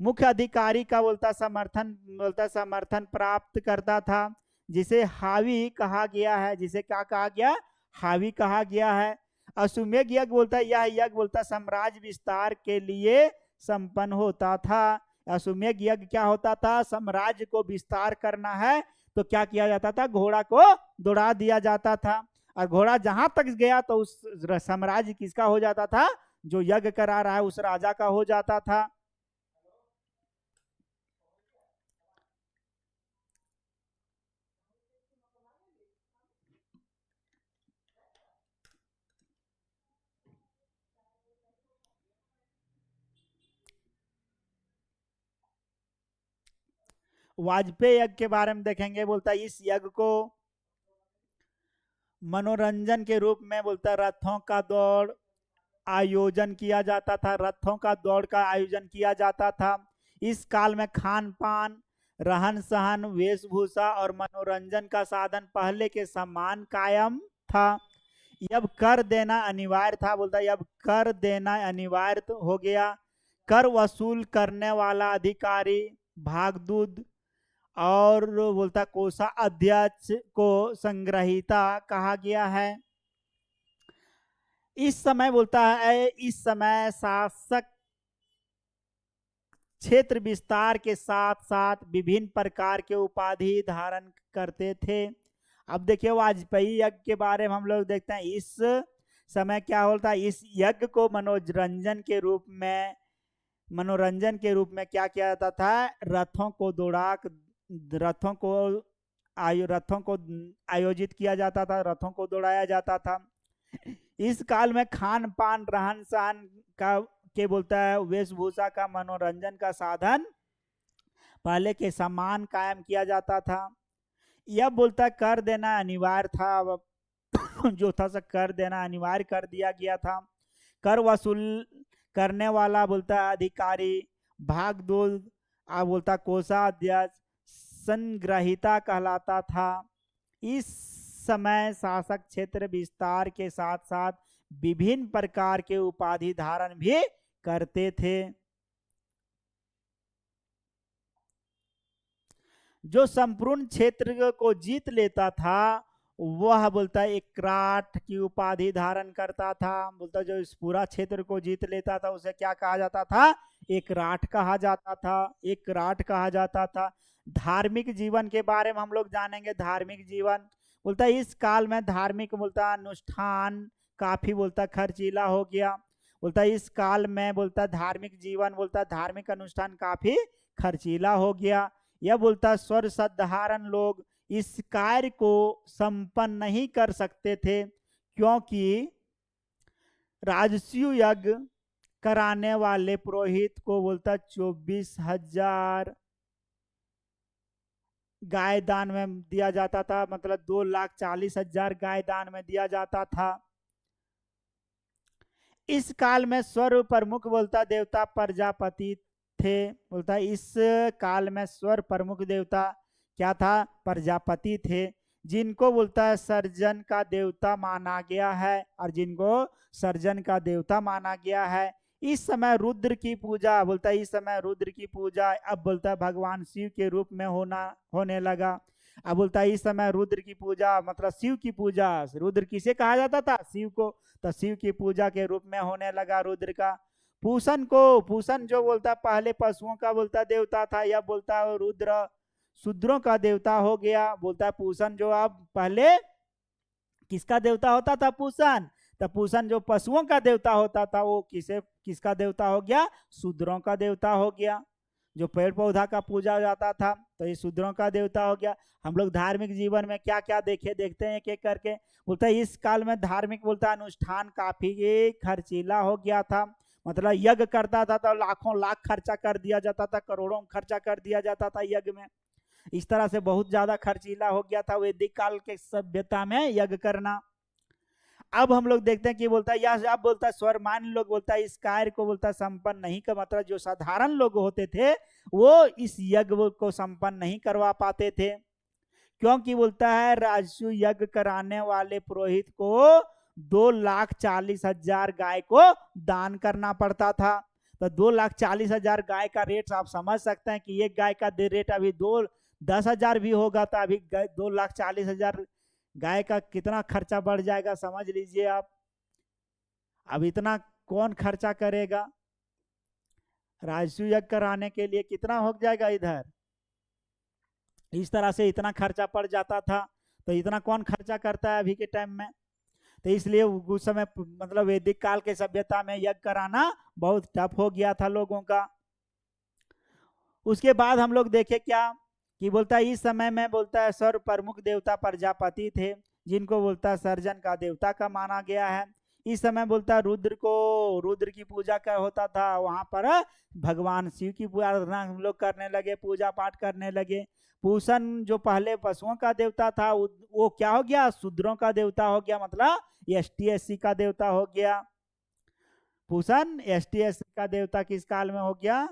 मुख्य अधिकारी का बोलता समर्थन प्राप्त करता था, जिसे हावी कहा गया है। जिसे क्या कहा गया? हावी कहा गया है। अश्वमेध यज्ञ बोलता है यह यज्ञ बोलता साम्राज्य विस्तार के लिए संपन्न होता था। अश्वमेध यज्ञ क्या होता था? साम्राज्य को विस्तार करना है तो क्या किया जाता था? घोड़ा को दौड़ा दिया जाता था, और घोड़ा जहां तक गया तो उस साम्राज्य किसका हो जाता था? जो यज्ञ करा रहा है उस राजा का हो जाता था। वाजपेयी यज्ञ के बारे में देखेंगे। बोलता है इस यज्ञ को मनोरंजन के रूप में बोलता रथों का दौड़ आयोजन किया जाता था। रथों का दौड़ का आयोजन किया जाता था। इस काल में खान पान, रहन सहन, वेशभूषा और मनोरंजन का साधन पहले के समान कायम था। अब कर देना अनिवार्य था। बोलता है अब कर देना अनिवार्य हो गया। कर वसूल करने वाला अधिकारी भागदूत और बोलता कोषा अध्यक्ष को संग्रहिता कहा गया है। इस समय बोलता है इस समय शासक क्षेत्र विस्तार के साथ साथ विभिन्न प्रकार के उपाधि धारण करते थे। अब देखिए वाजपेयी यज्ञ के बारे में हम लोग देखते हैं। इस समय क्या होता है? इस यज्ञ को मनोरंजन के रूप में क्या किया जाता था? रथों को आयोजित किया जाता था, रथों को दौड़ाया जाता था। इस काल में खान पान, रहन सहन का के बोलता है वेशभूषा का, मनोरंजन का साधन पहले के समान कायम किया जाता था। यह बोलता कर देना अनिवार्य था। जो था सब कर देना अनिवार्य कर दिया गया था। कर वसूल करने वाला बोलता अधिकारी भागदूत बोलता कोषाध्यक्ष संग्रहिता कहलाता था। इस समय शासक क्षेत्र विस्तार के साथ साथ विभिन्न प्रकार के उपाधि धारण भी करते थे। जो संपूर्ण क्षेत्र को जीत लेता था वह बोलता है एक राठ की उपाधि धारण करता था। बोलता जो इस पूरा क्षेत्र को जीत लेता था उसे क्या कहा जाता था? एक राठ कहा जाता था। एक राठ कहा जाता था। धार्मिक जीवन के बारे में हम लोग जानेंगे। धार्मिक जीवन बोलता है इस काल में धार्मिक बोलता अनुष्ठान काफी बोलता खर्चीला हो गया। बोलता है इस काल में बोलता धार्मिक जीवन बोलता धार्मिक अनुष्ठान काफी खर्चीला हो गया। यह बोलता स्वर साधारण लोग इस कार्य को संपन्न नहीं कर सकते थे, क्योंकि राजसूय यज्ञ कराने वाले पुरोहित को बोलता 24,000 गाय दान में दिया जाता था। मतलब 2,40,000 गाय दान में दिया जाता था। इस काल में स्वर प्रमुख बोलता देवता प्रजापति थे। बोलता इस काल में स्वर प्रमुख देवता क्या था? प्रजापति थे, जिनको बोलता है सर्जन का देवता माना गया है। और जिनको सर्जन का देवता माना गया है इस समय रुद्र की पूजा, बोलता है इस समय रुद्र की पूजा अब बोलता है भगवान शिव के रूप में होने लगा। अब बोलता है इस समय रुद्र की पूजा मतलब शिव की पूजा, रुद्र किसे कहा जाता था, शिव को, तो शिव की पूजा के रूप में होने लगा रुद्र का। पूषण को, पूषण जो बोलता पहले पशुओं का बोलता देवता था, यह बोलता रुद्र शूद्रों का देवता हो गया। बोलता है पूषण जो अब पहले किसका देवता होता था, पूषण, तो पूषण जो पशुओं का देवता होता था वो किसका देवता हो गया, शूद्रों का देवता हो गया। जो पेड़ पौधा का पूजा जाता था तो ये शूद्रों का देवता हो गया। हम लोग धार्मिक जीवन में क्या क्या देखते हैं एक एक करके। बोलता है इस काल में धार्मिक बोलता अनुष्ठान काफी खर्चीला हो गया था, मतलब यज्ञ करता था तो लाखों लाख खर्चा कर दिया जाता था, करोड़ों खर्चा कर दिया जाता था यज्ञ में। इस तरह से बहुत ज्यादा खर्चीला हो गया था वैदिक काल के सभ्यता में यज्ञ करना। अब हम लोग देखते हैं कि बोलता है यह अब बोलता है स्वरमान लोग बोलता है इस कार्य को बोलता है संपन्न नहीं कर, मतलब जो साधारण लोग होते थे वो इस यज्ञ को संपन्न नहीं करवा पाते थे, क्योंकि बोलता है राजस्व यज्ञ कराने वाले पुरोहित को 2,40,000 गाय को दान करना पड़ता था। तो 2,40,000 गाय का रेट आप समझ सकते हैं कि एक गाय का रेट अभी 10,000 भी होगा तो अभी 2,40,000 गाय का कितना खर्चा बढ़ जाएगा, समझ लीजिए आप। अब इतना कौन खर्चा करेगा, राजस्व यज्ञ कराने के लिए कितना हो जाएगा इधर, इस तरह से इतना खर्चा पड़ जाता था। तो इतना कौन खर्चा करता है अभी के टाइम में, तो इसलिए उस समय मतलब वैदिक काल के सभ्यता में यज्ञ कराना बहुत टफ हो गया था लोगों का। उसके बाद हम लोग देखे क्या कि बोलता है इस समय में बोलता है सर्व प्रमुख देवता प्रजापति थे, जिनको बोलता है सर्जन का देवता का माना गया है। इस समय बोलता है रुद्र की पूजा क्या होता था, वहां पर भगवान शिव की आराधना हम लोग करने लगे, पूजा पाठ करने लगे। पूषण जो पहले पशुओं का देवता था वो क्या हो गया, शूद्रों का देवता हो गया, मतलब ST/SC का देवता हो गया। पूषण ST/SC का देवता किस काल में हो गया,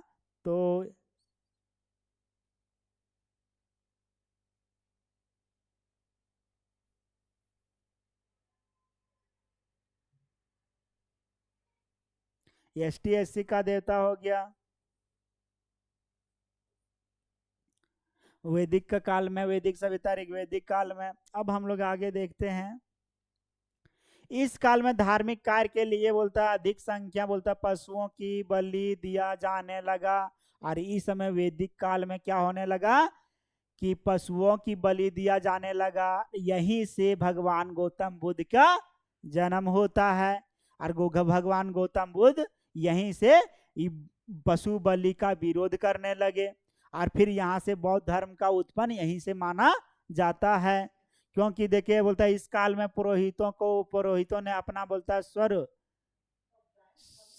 तो ST/SC का देवता हो गया वैदिक का काल में, वैदिक सभ्यता ऋग्वैदिक काल में। अब हम लोग आगे देखते हैं इस काल में धार्मिक कार्य के लिए बोलता है अधिक संख्या बोलता है पशुओं की बलि दिया जाने लगा। और इस समय वैदिक काल में क्या होने लगा कि पशुओं की बलि दिया जाने लगा, यहीं से भगवान गौतम बुद्ध का जन्म होता है। और भगवान गौतम बुद्ध यहीं से पशु बलि का विरोध करने लगे, और फिर यहाँ से बौद्ध धर्म का उत्पन्न यहीं से माना जाता है। क्योंकि देखिए बोलता है इस काल में पुरोहितों ने अपना बोलता है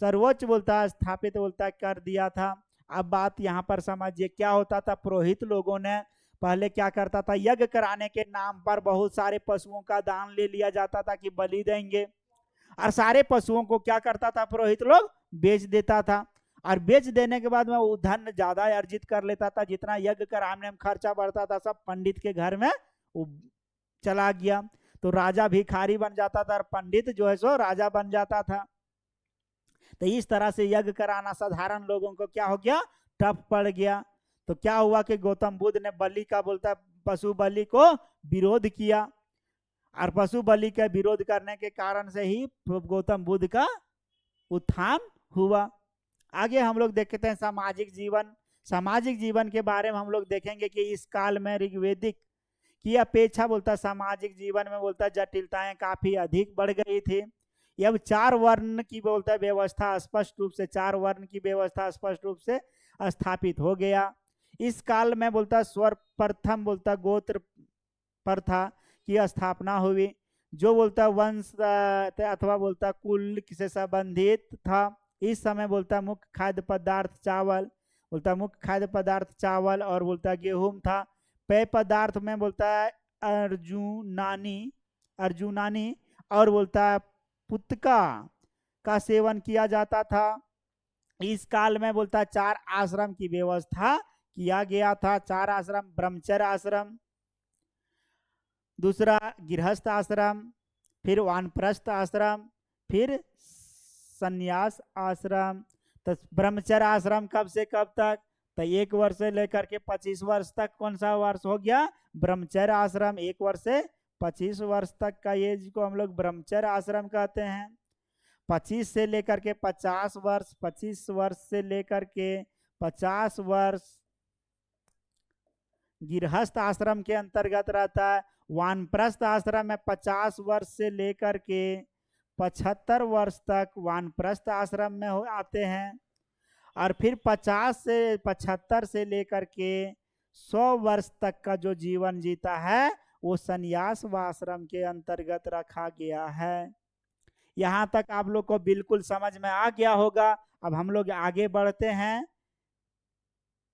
सर्वोच्च बोलता है स्थापित बोलता है कर दिया था। अब बात यहाँ पर समझिए क्या होता था, पुरोहित लोगों ने पहले क्या करता था, यज्ञ कराने के नाम पर बहुत सारे पशुओं का दान ले लिया जाता था कि बलि देंगे, और सारे पशुओं को क्या करता था पुरोहित लोग बेच देता था। और बेच देने के बाद में वो धन ज्यादा अर्जित कर लेता था, जितना यज्ञ कराने में खर्चा बढ़ता था सब पंडित के घर में वो चला गया। तो राजा भिखारी बन जाता था और पंडित जो है सो राजा बन जाता था। तो इस तरह से यज्ञ कराना साधारण लोगों को क्या हो गया, टफ पड़ गया। तो क्या हुआ कि गौतम बुद्ध ने बलि का बोलता पशु बलि को विरोध किया, और पशु बलि का विरोध करने के कारण से ही गौतम बुद्ध का उत्थान हुआ। आगे हम लोग देखते हैं सामाजिक जीवन के बारे में हम लोग देखेंगे कि इस काल में ऋग्वैदिक की अपेक्षा बोलता सामाजिक जीवन में बोलता जटिलताएं काफी अधिक बढ़ गई थी। अब 4 वर्ण की बोलता व्यवस्था स्पष्ट रूप से 4 वर्ण की व्यवस्था स्पष्ट रूप से स्थापित हो गया। इस काल में बोलता सर्वप्रथम बोलता गोत्र प्रथा की स्थापना हुई, जो बोलता वंश अथवा बोलता कुल से संबंधित था। इस समय बोलता मुख्य खाद्य पदार्थ चावल और बोलता गेहूं था। पेय पदार्थ में बोलता है अर्जुनानी और बोलता है पुत्का का सेवन किया जाता था। इस काल में बोलता 4 आश्रम की व्यवस्था किया गया था। 4 आश्रम, ब्रह्मचर्य आश्रम, दूसरा गृहस्थ आश्रम, फिर वानप्रस्थ आश्रम, फिर संन्यास आश्रम। तो ब्रह्मचर्य आश्रम कब से कब तक? तो 1 वर्ष से लेकर के 25 वर्ष तक कौन सा वर्ष हो गया? ब्रह्मचर्य आश्रम। 1 वर्ष से 25 वर्ष तक का एज को हम लोग ब्रह्मचर्य आश्रम कहते हैं। 25 से लेकर के 50 वर्ष, 25 वर्ष से लेकर के 50 वर्ष गृहस्थ आश्रम के अंतर्गत रहता है। वानप्रस्थ आश्रम में 50 वर्ष से लेकर के 75 वर्ष तक वानप्रस्थ आश्रम में आते हैं। और फिर 50 से 75 से लेकर के 100 वर्ष तक का जो जीवन जीता है वो संन्यास आश्रम के अंतर्गत रखा गया है। यहाँ तक आप लोग को बिल्कुल समझ में आ गया होगा। अब हम लोग आगे बढ़ते हैं।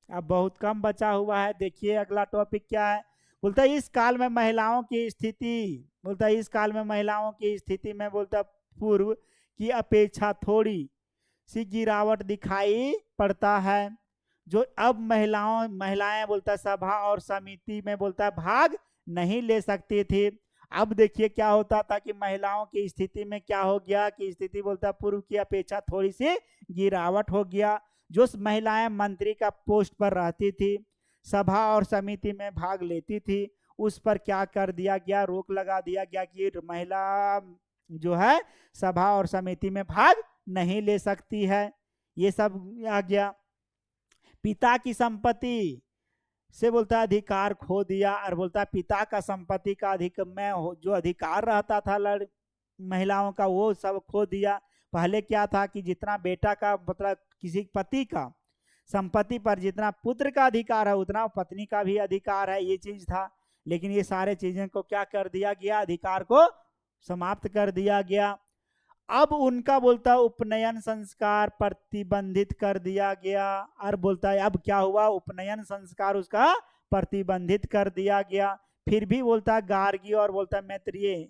अब बहुत कम बचा हुआ है। देखिए अगला टॉपिक क्या है। बोलता है इस काल में महिलाओं की स्थिति, बोलता है इस काल में महिलाओं की स्थिति में बोलता पूर्व की अपेक्षा थोड़ी सी गिरावट दिखाई पड़ता है। जो अब महिलाएं बोलता सभा और समिति में बोलता भाग नहीं ले सकती थी। अब देखिए क्या होता था कि महिलाओं की स्थिति में क्या हो गया कि स्थिति बोलता पूर्व की अपेक्षा थोड़ी सी गिरावट हो गया। जो महिलाएं मंत्री का पोस्ट पर रहती थी, सभा और समिति में भाग लेती थी, उस पर क्या कर दिया गया? रोक लगा दिया गया कि महिला जो है सभा और समिति में भाग नहीं ले सकती है। ये सब आ गया। पिता की संपत्ति से बोलता अधिकार खो दिया। और बोलता पिता का संपत्ति का जो अधिकार रहता था महिलाओं का वो सब खो दिया। पहले क्या था कि जितना बेटा का मतलब किसी पति का संपत्ति पर जितना पुत्र का अधिकार है उतना पत्नी का भी अधिकार है, ये चीज था। लेकिन ये सारे चीजें को क्या कर दिया गया? अधिकार को समाप्त कर दिया गया। अब उनका बोलता उपनयन संस्कार प्रतिबंधित कर दिया गया। और बोलता है अब क्या हुआ? उपनयन संस्कार उसका प्रतिबंधित कर दिया गया। फिर भी बोलता गार्गी और बोलता मैत्रेय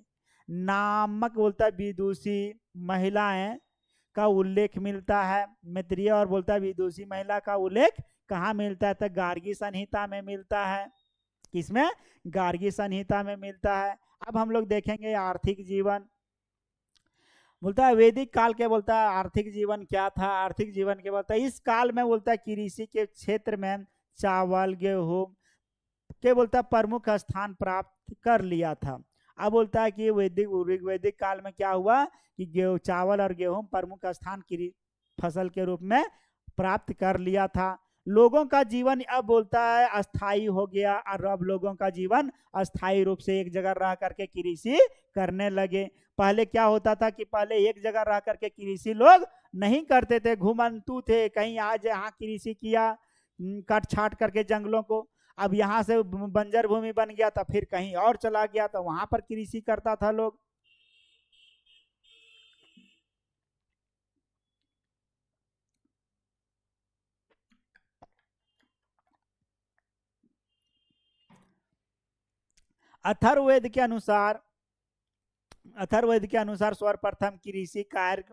नामक बोलता विदुषी महिलाएं का उल्लेख मिलता है। मैत्रेय और बोलता विदुषी महिला का उल्लेख कहाँ मिलता है? तो गार्गी संहिता में मिलता है। किसमें? गार्गी संहिता में मिलता है। अब हम लोग देखेंगे आर्थिक जीवन। बोलता है वैदिक काल के बोलता है आर्थिक जीवन क्या था? आर्थिक जीवन के बोलता है इस काल में बोलता है कृषि के क्षेत्र में चावल गेहूं के बोलता प्रमुख स्थान प्राप्त कर लिया था। अब बोलता है कि वैदिक काल में क्या हुआ कि चावल और गेहूं प्रमुख स्थान फसल के रूप में प्राप्त कर लिया था। लोगों का जीवन अब बोलता है अस्थाई हो गया। और अब लोगों का जीवन अस्थाई रूप से एक जगह रह करके कृषि करने लगे। पहले क्या होता था कि पहले एक जगह रह करके कृषि लोग नहीं करते थे, घुमंतु थे, कहीं आज यहाँ कृषि किया काट छाट करके जंगलों को। अब यहाँ से बंजर भूमि बन गया तो फिर कहीं और चला गया तो वहां पर कृषि करता था लोग। अथर्ववेद के अनुसार सर्वप्रथम कृषि कार्य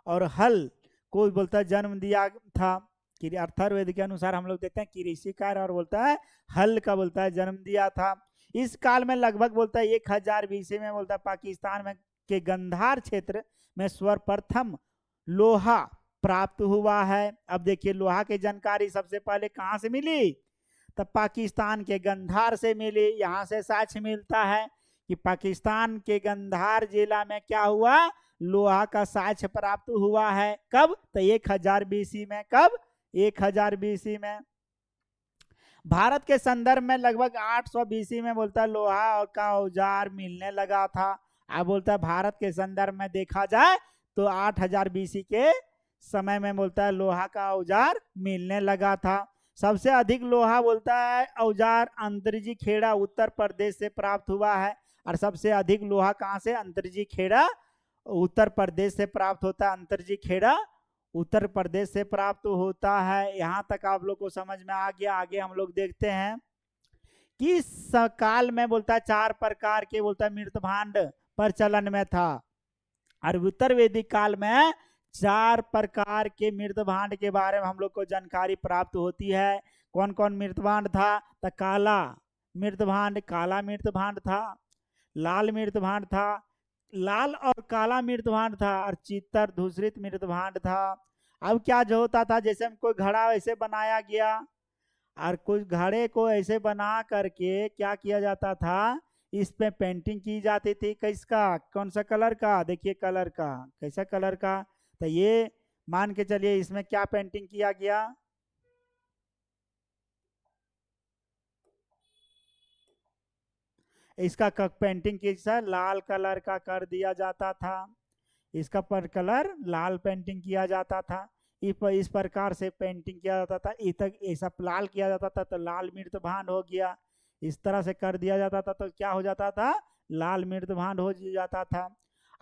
और हल को बोलता जन्म दिया था। अथर्ववेद के अनुसार हम लोग देखते हैं कृषि कार्य और बोलता है हल का बोलता है जन्म दिया था। इस काल में लगभग बोलता है 1000 BC में बोलता है पाकिस्तान में के गंधार क्षेत्र में सर्वप्रथम लोहा प्राप्त हुआ है। अब देखिए लोहा की जानकारी सबसे पहले कहाँ से मिली? तब पाकिस्तान के गंधार से मिली। यहाँ से साक्ष्य मिलता है कि पाकिस्तान के गंधार जिला में क्या हुआ? लोहा का साक्ष्य प्राप्त हुआ है। कब? तो 1000 BC में। कब? 1000 BC में। भारत के संदर्भ में लगभग 800 BC में बोलता है लोहा का औजार मिलने लगा था। अब बोलता है भारत के संदर्भ में देखा जाए तो 8000 BC के समय में बोलता है लोहा का औजार मिलने लगा था। सबसे अधिक लोहा बोलता है औजार अंतरजी खेड़ा उत्तर प्रदेश से प्राप्त हुआ है। और सबसे अधिक लोहा कहाँ से? अंतरजी खेड़ा उत्तर प्रदेश से प्राप्त होता है। अंतरजी खेड़ा उत्तर प्रदेश से प्राप्त होता है। यहाँ तक आप लोग को समझ में आ गया। आगे हम लोग देखते हैं कि इस काल में बोलता है 4 प्रकार के बोलता है मृत भांड प्रचलन में था। और उत्तर वैदिक काल में 4 प्रकार के मृत भांड के बारे में हम लोग को जानकारी प्राप्त होती है। कौन कौन मृत भांड था? तो काला मृत भांड था, लाल मृत भांड था। लाल और काला मृतभांड था और चित्तर धूसरित मृतभांड था। अब क्या जो होता था, जैसे हम कोई घड़ा ऐसे बनाया गया और कुछ घड़े को ऐसे बना करके क्या किया जाता था, इस पे पेंटिंग की जाती थी। किसका, कौन सा कलर का, देखिए कलर का, कैसा कलर का, तो ये मान के चलिए इसमें क्या पेंटिंग किया गया, इसका पेंटिंग किसा लाल कलर का कर दिया जाता था। इसका पर कलर लाल पेंटिंग किया जाता था। इस प्रकार से पेंटिंग किया जाता था। ऐसा लाल किया जाता था तो लाल मृतभांड हो गया। इस तरह से कर दिया जाता था तो क्या हो जाता था, लाल मृतभांड हो जाता था।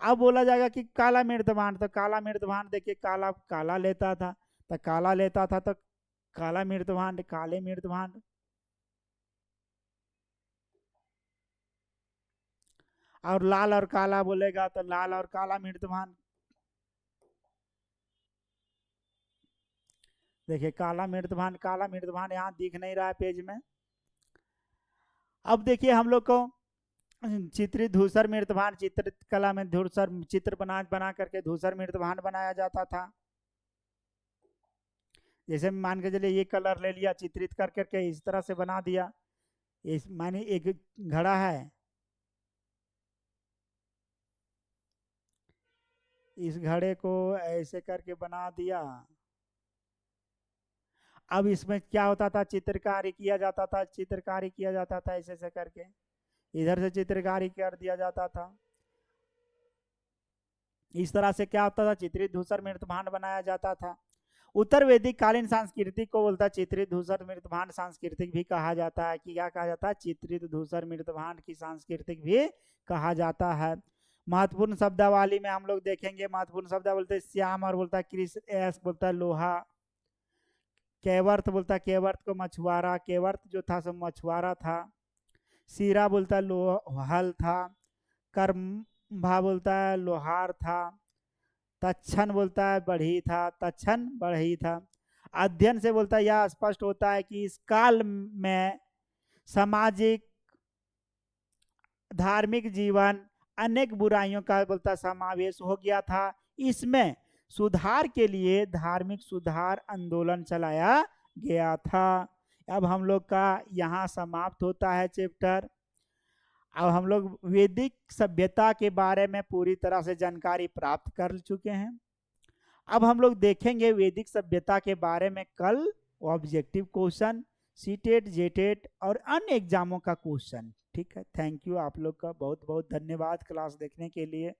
अब बोला जाएगा कि काला मृतभांड, तो काला मृतभांड देखिए काला काला लेता था, तो काला लेता था तो काला मृतभांड, काले मृतभांड। और लाल और काला बोलेगा तो लाल और काला मृतभांड। देखिए काला मृतभांड यहाँ दिख नहीं रहा है पेज में। अब देखिए हम लोग को चित्रित धूसर मृतभांड, चित्रित कला में धूसर चित्र बना बना करके धूसर मृतभांड बनाया जाता था। जैसे मान के चलिए ये कलर ले लिया, चित्रित कर करके इस तरह से बना दिया। इस माने एक घड़ा है, इस घड़े को ऐसे करके बना दिया। अब इसमें क्या होता था, चित्रकारी किया जाता था, चित्रकारी किया जाता था ऐसे ऐसे करके, इधर से चित्रकारी कर दिया जाता था। इस तरह से क्या होता था, चित्रित धूसर मृतभांड बनाया जाता था। उत्तर वैदिक कालीन संस्कृति को बोलता है चित्रित धूसर मृतभांड सांस्कृतिक भी कहा जाता है। कि क्या कहा जाता है, चित्रित धूसर मृतभांड की सांस्कृतिक भी कहा जाता है। महत्वपूर्ण शब्दावली में हम लोग देखेंगे, महत्वपूर्ण शब्द बोलते हैं श्याम और बोलता है कृष्ण, एस बोलता है लोहा, केवर्त बोलता है केवर्त को मछुआरा, केवर्त जो था सब मछुआरा था। सीरा बोलता है लोहल था। कर्मभा बोलता है लोहार था। तच्छन बोलता है बढ़ी था, तच्छन बढ़ी था। अध्ययन से बोलता है यह स्पष्ट होता है कि इस काल में सामाजिक धार्मिक जीवन अनेक बुराइयों का बोलता समावेश हो गया था। इसमें सुधार के लिए धार्मिक सुधार आंदोलन चलाया गया था। अब हम लोग का यहाँ समाप्त होता है चैप्टर। अब हम लोग वैदिक सभ्यता के बारे में पूरी तरह से जानकारी प्राप्त कर चुके हैं। अब हम लोग देखेंगे वैदिक सभ्यता के बारे में कल ऑब्जेक्टिव क्वेश्चन, सीटेट जेटेट और अन्य एग्जामों का क्वेश्चन। ठीक है, थैंक यू, आप लोग का बहुत बहुत धन्यवाद क्लास देखने के लिए।